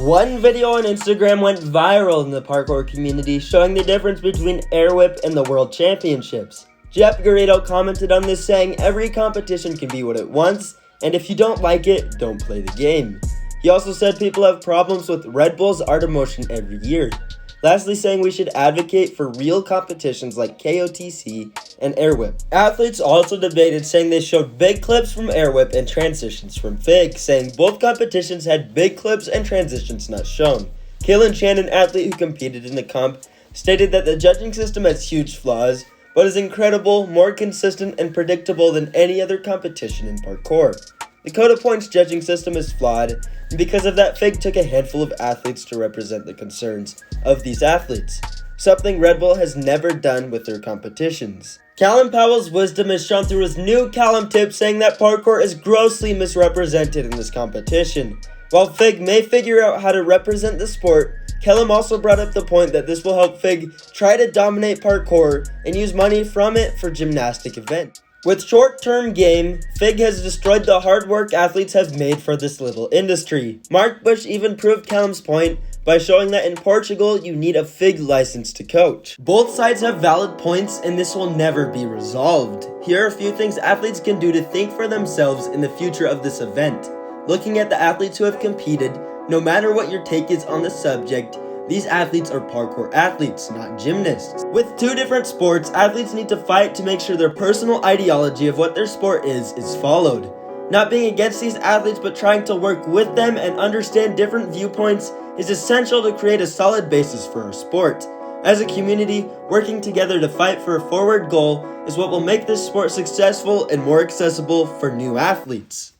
One video on Instagram went viral in the parkour community showing the difference between air whip and the World Championships. Jeff Garrido commented on this saying every competition can be what it wants, and if you don't like it, don't play the game. He also said people have problems with Red Bull's Art of Motion every year. Lastly, saying we should advocate for real competitions like KOTC and air whip. Athletes also debated, saying they showed big clips from air whip and transitions from FIG, saying both competitions had big clips and transitions not shown. Kaylin Chan, an athlete who competed in the comp, stated that the judging system has huge flaws, but is incredible, more consistent, and predictable than any other competition in parkour. The Coda Points judging system is flawed, and because of that, FIG took a handful of athletes to represent the concerns of these athletes, something Red Bull has never done with their competitions. Callum Powell's wisdom is shown through his new Callum tip, saying that parkour is grossly misrepresented in this competition. While FIG may figure out how to represent the sport, Callum also brought up the point that this will help FIG try to dominate parkour and use money from it for gymnastic events. With short-term game, FIG has destroyed the hard work athletes have made for this little industry. Mark Bush even proved Callum's point by showing that in Portugal you need a FIG license to coach. Both sides have valid points and this will never be resolved. Here are a few things athletes can do to think for themselves in the future of this event. Looking at the athletes who have competed, no matter what your take is on the subject, these athletes are parkour athletes, not gymnasts. With two different sports, athletes need to fight to make sure their personal ideology of what their sport is followed. Not being against these athletes but trying to work with them and understand different viewpoints is essential to create a solid basis for our sport. As a community, working together to fight for a forward goal is what will make this sport successful and more accessible for new athletes.